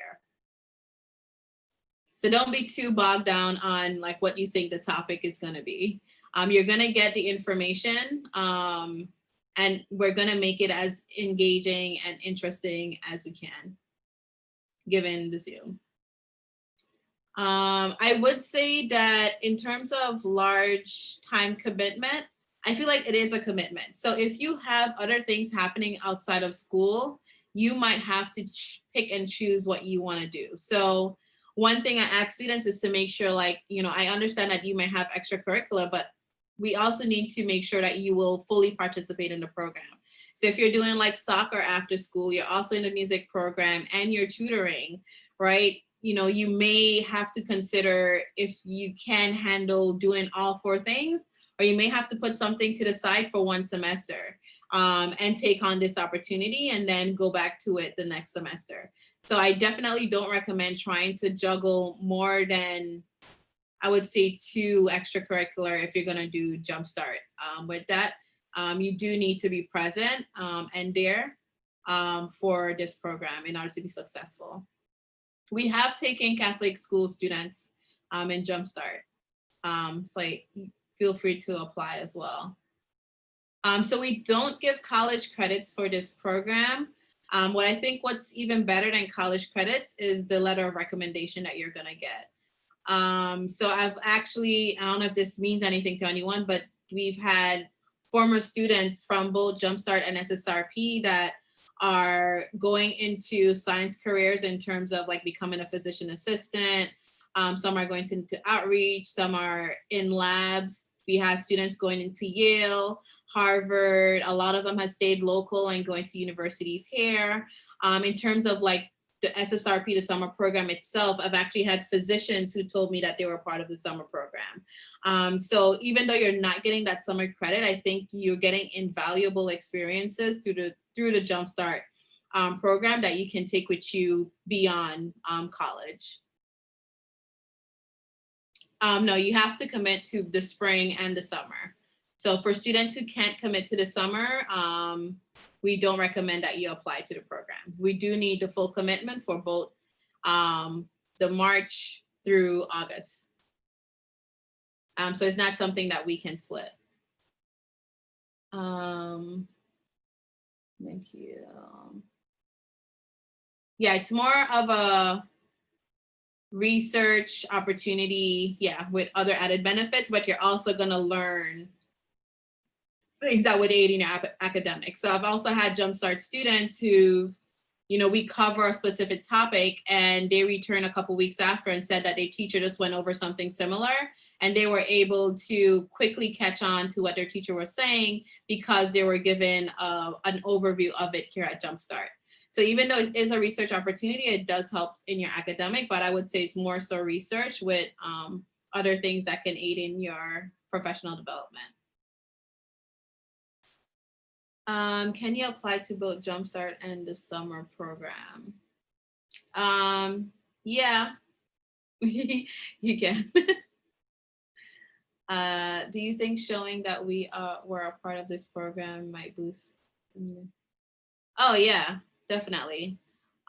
So don't be too bogged down on like what you think the topic is going to be. You're going to get the information, and we're going to make it as engaging and interesting as we can, given the Zoom. I would say that in terms of large time commitment, I feel like it is a commitment. So if you have other things happening outside of school, you might have to pick and choose what you want to do. So one thing I ask students is to make sure, like, you know, I understand that you may have extracurricular, but we also need to make sure that you will fully participate in the program. So if you're doing like soccer after school, you're also in the music program and you're tutoring, right? You know, you may have to consider if you can handle doing all 4 things, or you may have to put something to the side for 1 semester and take on this opportunity and then go back to it the next semester. So I definitely don't recommend trying to juggle more than, I would say, 2 extracurricular if you're gonna do Jumpstart. With that, you do need to be present and there for this program in order to be successful. We have taken Catholic school students in Jumpstart. So feel free to apply as well. So we don't give college credits for this program. What I think what's even better than college credits is the letter of recommendation that you're gonna get. So I've actually, I don't know if this means anything to anyone, but we've had former students from both Jumpstart and SSRP that are going into science careers in terms of like becoming a physician assistant. Some are going into outreach, some are in labs. We have students going into Yale, Harvard. A lot of them have stayed local and going to universities here. In terms of like the SSRP, the summer program itself, I've actually had physicians who told me that they were part of the summer program. So even though you're not getting that summer credit, I think you're getting invaluable experiences through the Jumpstart program that you can take with you beyond college. No, you have to commit to the spring and the summer. So for students who can't commit to the summer, we don't recommend that you apply to the program. We do need the full commitment for both the March through August. So it's not something that we can split. Thank you. Yeah, it's more of a research opportunity, yeah, with other added benefits, but you're also gonna learn things that would aid in your academics. So I've also had Jumpstart students who, you know, we cover a specific topic and they return a couple weeks after and said that their teacher just went over something similar and they were able to quickly catch on to what their teacher was saying because they were given an overview of it here at Jumpstart. So even though it is a research opportunity, it does help in your academic, but I would say it's more so research with other things that can aid in your professional development. Can you apply to both Jumpstart and the summer program? Yeah, you can. Do you think showing that we were a part of this program might boost? Oh yeah, definitely.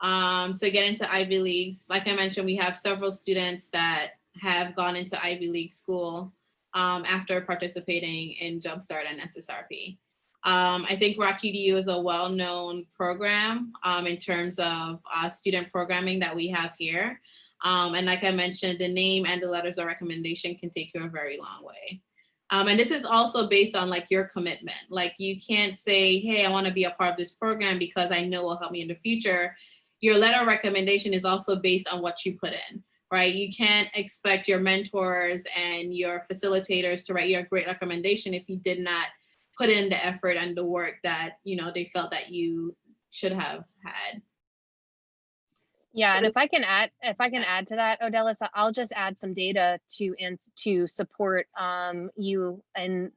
So get into Ivy Leagues. Like I mentioned, we have several students that have gone into Ivy League school after participating in Jumpstart and SSRP. I think Rocky DU is a well-known program in terms of student programming that we have here. And like I mentioned, the name and the letters of recommendation can take you a very long way. And this is also based on like your commitment. Like you can't say, hey, I want to be a part of this program because I know it will help me in the future. Your letter of recommendation is also based on what you put in, right? You can't expect your mentors and your facilitators to write you a great recommendation if you did not put in the effort and the work that, you know, they felt that you should have had. Yeah, and if I can add to that, Odelis, I'll just add some data to support you in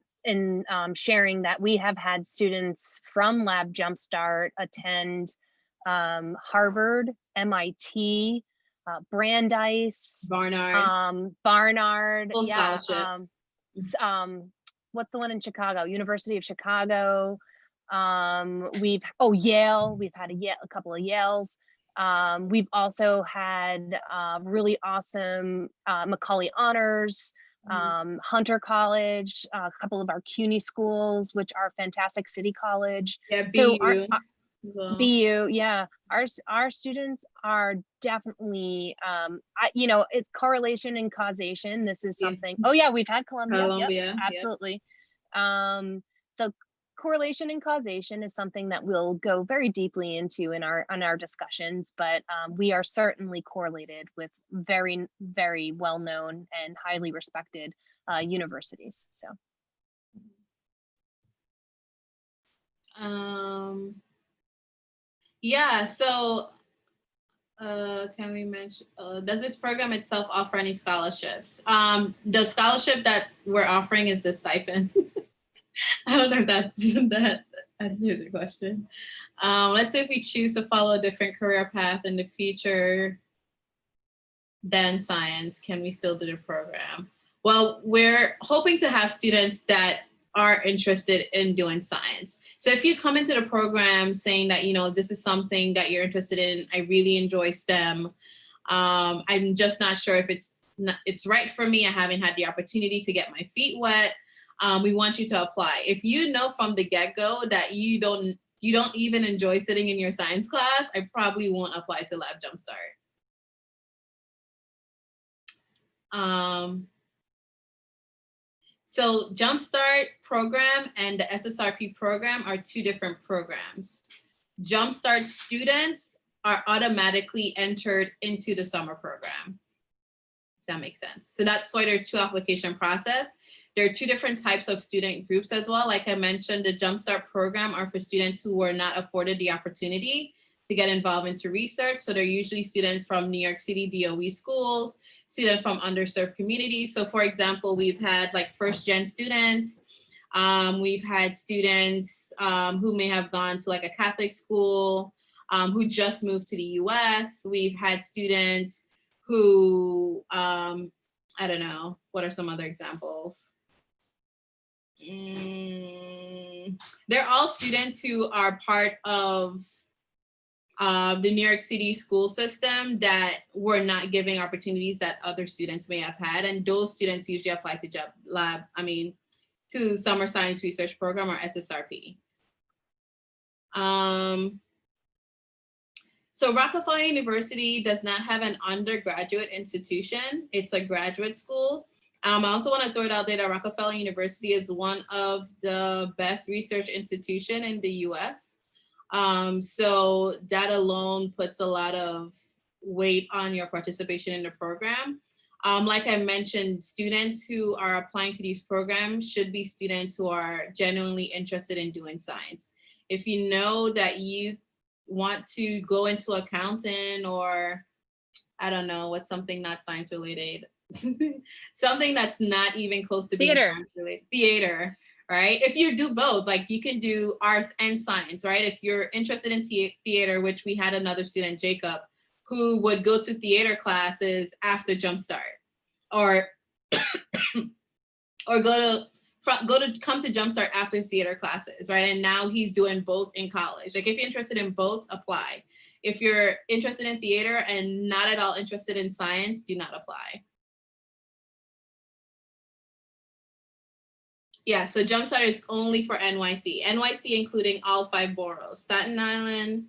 sharing that we have had students from Lab Jumpstart attend Harvard, MIT, Brandeis, Barnard, full yeah, scholarships. What's the one in Chicago? University of Chicago. Yale. We've had a couple of Yales. We've also had really awesome Macaulay Honors, Hunter College, a couple of our CUNY schools, which are fantastic, City College. Yeah, so BU. BU, yeah. Our students are definitely, you know, it's correlation and causation. This is something. Oh yeah, we've had Columbia. Yep, absolutely. Yep. So correlation and causation is something that we'll go very deeply into in our discussions, but we are certainly correlated with very, very well-known and highly respected universities. So. Yeah, so can we mention, does this program itself offer any scholarships? The scholarship that we're offering is the stipend. I don't know if that answers your question. Let's say if we choose to follow a different career path in the future than science, can we still do the program? Well, we're hoping to have students that are interested in doing science. So if you come into the program saying that, you know, this is something that you're interested in, I really enjoy STEM, I'm just not sure if it's right for me, I haven't had the opportunity to get my feet wet, we want you to apply. If you know from the get-go that you don't even enjoy sitting in your science class, I probably won't apply to Lab Jumpstart. So Jumpstart program and the SSRP program are two different programs. Jumpstart students are automatically entered into the summer program. That makes sense. So that's why there are two application process. There are two different types of student groups as well. Like I mentioned, the Jumpstart program are for students who were not afforded the opportunity to get involved into research. So they're usually students from New York City DOE schools, students from underserved communities. So for example, we've had like first gen students. We've had students who may have gone to like a Catholic school, who just moved to the US. We've had students who, I don't know, what are some other examples? They're all students who are part of the New York City school system that were not giving opportunities that other students may have had. And those students usually apply to to Summer Science Research Program, or SSRP. So Rockefeller University does not have an undergraduate institution. It's a graduate school. I also want to throw it out there that Rockefeller University is one of the best research institution in the US. So that alone puts a lot of weight on your participation in the program. Like I mentioned, students who are applying to these programs should be students who are genuinely interested in doing science. If you know that you want to go into accounting, or I don't know, what's something not science related, something that's not even close to being science related, theater, right? If you do both, like you can do art and science, right? If you're interested in theater, which we had another student, Jacob, who would go to theater classes after Jumpstart, or or come to Jumpstart after theater classes, right? And now he's doing both in college. Like if you're interested in both, apply. If you're interested in theater and not at all interested in science, do not apply. Yeah, so Jumpstart is only for NYC. NYC including all 5 boroughs: Staten Island,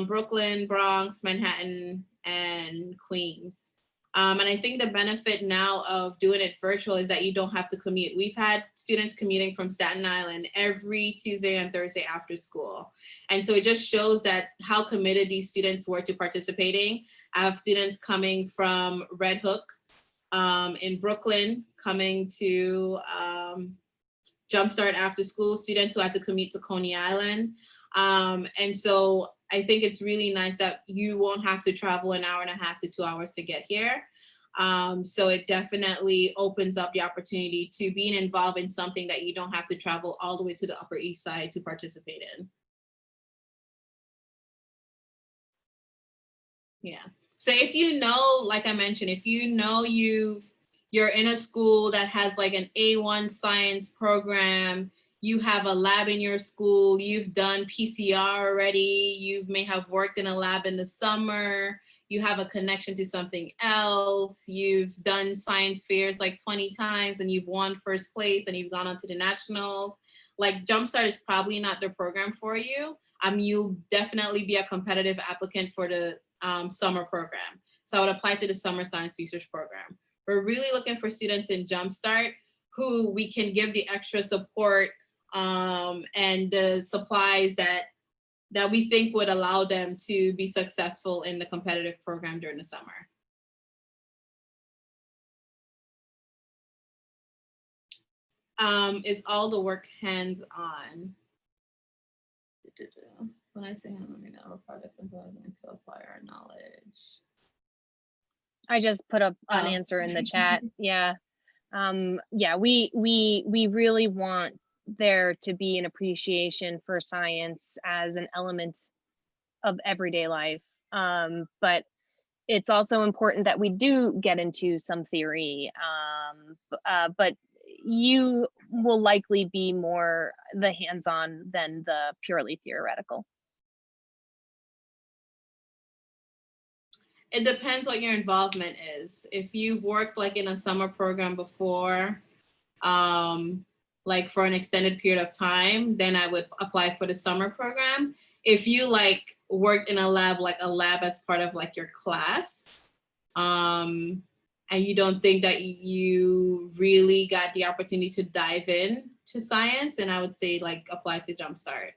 Brooklyn, Bronx, Manhattan, and Queens. And I think the benefit now of doing it virtual is that you don't have to commute. We've had students commuting from Staten Island every Tuesday and Thursday after school. And so it just shows that how committed these students were to participating. I have students coming from Red Hook in Brooklyn, coming to Jumpstart after school, students who had to commute to Coney Island. And so I think it's really nice that you won't have to travel an hour and a half to 2 hours to get here. So it definitely opens up the opportunity to being involved in something that you don't have to travel all the way to the Upper East Side to participate in. Yeah. So if you know, like I mentioned, if you know you're in a school that has like an A1 science program, you have a lab in your school, you've done PCR already, you may have worked in a lab in the summer, you have a connection to something else, you've done science fairs like 20 times and you've won first place and you've gone on to the nationals, like Jumpstart is probably not the program for you. You'll definitely be a competitive applicant for the summer program. So I would apply to the Summer Science Research Program. We're really looking for students in Jumpstart who we can give the extra support and the supplies that we think would allow them to be successful in the competitive program during the summer. Is all the work hands-on? When I say let me know projects and to apply our knowledge. I just put an answer in the chat. Yeah. Yeah, we really want there to be an appreciation for science as an element of everyday life. But it's also important that we do get into some theory. But you will likely be more the hands-on than the purely theoretical. It depends what your involvement is. If you've worked like in a summer program before, like for an extended period of time, then I would apply for the summer program. If you like worked in a lab, like a lab as part of like your class, and you don't think that you really got the opportunity to dive in to science, then I would say like apply to Jumpstart.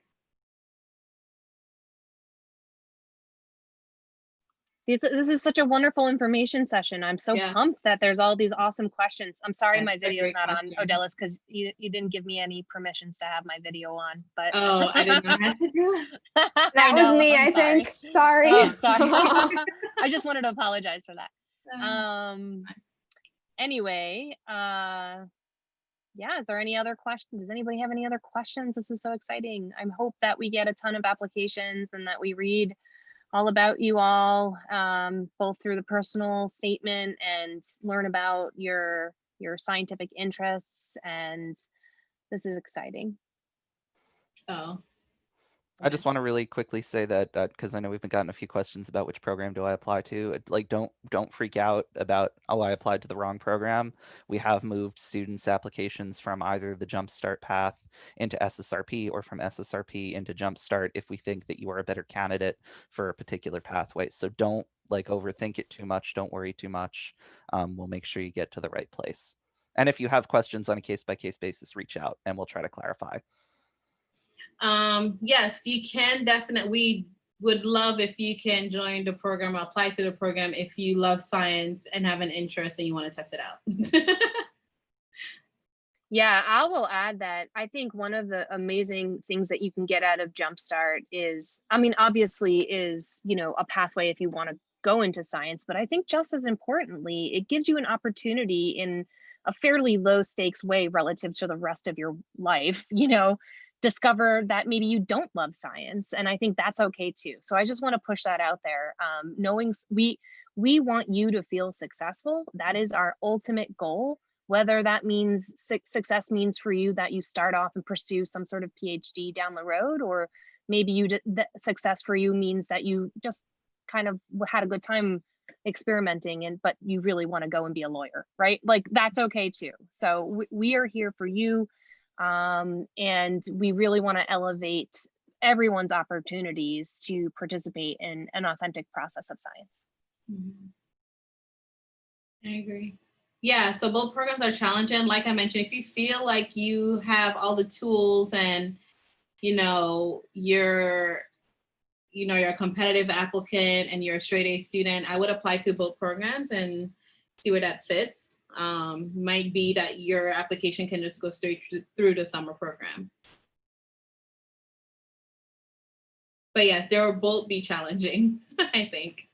This is such a wonderful information session. I'm so Yeah. pumped that there's all these awesome questions. I'm sorry my That's a video is great not question. on, Odelis, because you didn't give me any permissions to have my video on. But Oh, I didn't know how to do it. I That was know, me, I'm I sorry. think. Sorry. Oh, sorry. I just wanted to apologize for that. Anyway, yeah, is there any other questions? Does anybody have any other questions? This is so exciting. I hope that we get a ton of applications and that we read all about you all, both through the personal statement and learn about your scientific interests. And this is exciting. Oh, I just want to really quickly say that because I know we've been gotten a few questions about which program do I apply to. Like, don't freak out about, oh, I applied to the wrong program. We have moved students' applications from either the Jumpstart path into SSRP or from SSRP into Jumpstart if we think that you are a better candidate for a particular pathway. So don't like overthink it too much. Don't worry too much. We'll make sure you get to the right place. And if you have questions on a case-by-case basis, reach out and we'll try to clarify. yes, you can definitely. We would love if you can join the program or apply to the program if you love science and have an interest and you want to test it out. Yeah, I will add that I think one of the amazing things that you can get out of Jumpstart is, I mean, obviously is, you know, a pathway if you want to go into science, but I think just as importantly, it gives you an opportunity in a fairly low stakes way relative to the rest of your life, you know, discover that maybe you don't love science. And I think that's okay too. So I just want to push that out there. Knowing we want you to feel successful. That is our ultimate goal. Whether that means success means for you that you start off and pursue some sort of PhD down the road, or maybe success for you means that you just kind of had a good time experimenting but you really want to go and be a lawyer, right? Like that's okay too. So we are here for you. And we really want to elevate everyone's opportunities to participate in an authentic process of science. I agree. Yeah, so both programs are challenging. Like I mentioned, if you feel like you have all the tools and you're a competitive applicant and you're a straight A student, I would apply to both programs and see where that fits. Might be that your application can just go straight through the summer program. But yes, they will both be challenging, I think.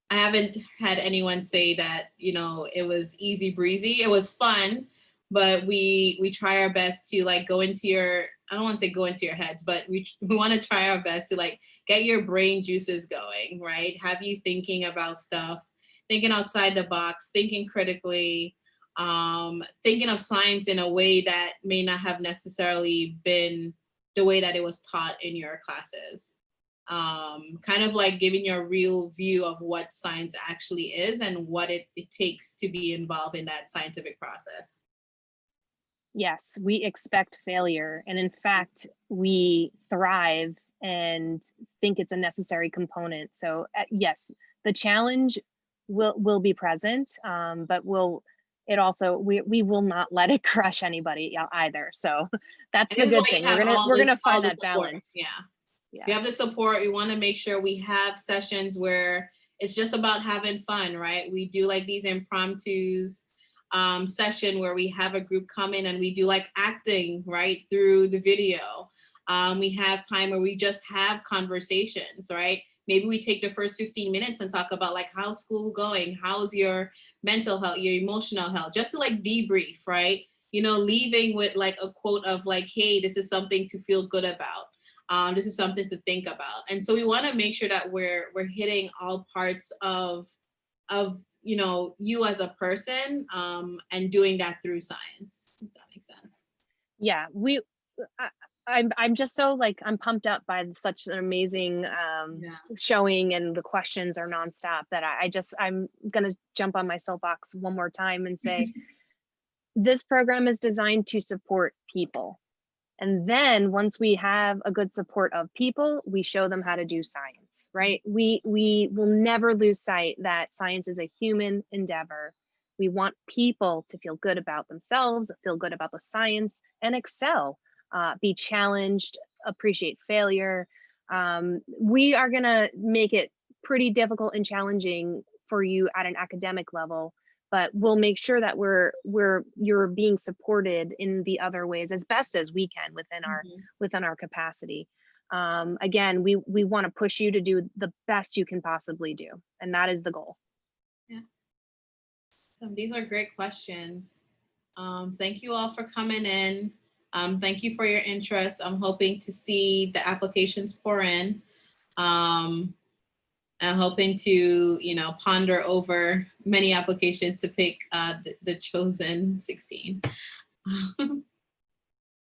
I haven't had anyone say that, it was easy breezy. It was fun, but we try our best to like go into your, I don't want to say go into your heads, but we want to try our best to like get your brain juices going, right? Have you thinking about stuff, thinking outside the box, thinking critically, thinking of science in a way that may not have necessarily been the way that it was taught in your classes. Kind of like giving you a real view of what science actually is and what it takes to be involved in that scientific process. Yes, we expect failure. And in fact, we thrive and think it's a necessary component. So yes, the challenge will be present, but we will not let it crush anybody either. So that's the good thing. We're gonna find that balance. Yeah. We have the support. We want to make sure we have sessions where it's just about having fun, right? We do like these impromptus session where we have a group come in and we do like acting right through the video. We have time where we just have conversations, right? Maybe we take the first 15 minutes and talk about like how's school going? How's your mental health, your emotional health, just to like debrief, right? Leaving with like a quote of like, hey, this is something to feel good about. This is something to think about. And so we want to make sure that we're hitting all parts of you as a person, and doing that through science, if that makes sense. Yeah, I'm just so like, I'm pumped up by such an amazing showing, and the questions are nonstop that I'm gonna jump on my soapbox one more time and say, this program is designed to support people. And then once we have a good support of people, we show them how to do science, right? We will never lose sight that science is a human endeavor. We want people to feel good about themselves, feel good about the science, and excel, be challenged, appreciate failure. We are gonna make it pretty difficult and challenging for you at an academic level, but we'll make sure that you're being supported in the other ways as best as we can within our capacity. Again, we want to push you to do the best you can possibly do, and that is the goal. Yeah. So these are great questions. Thank you all for coming in. Thank you for your interest. I'm hoping to see the applications pour in. I'm hoping to, ponder over many applications to pick the chosen 16.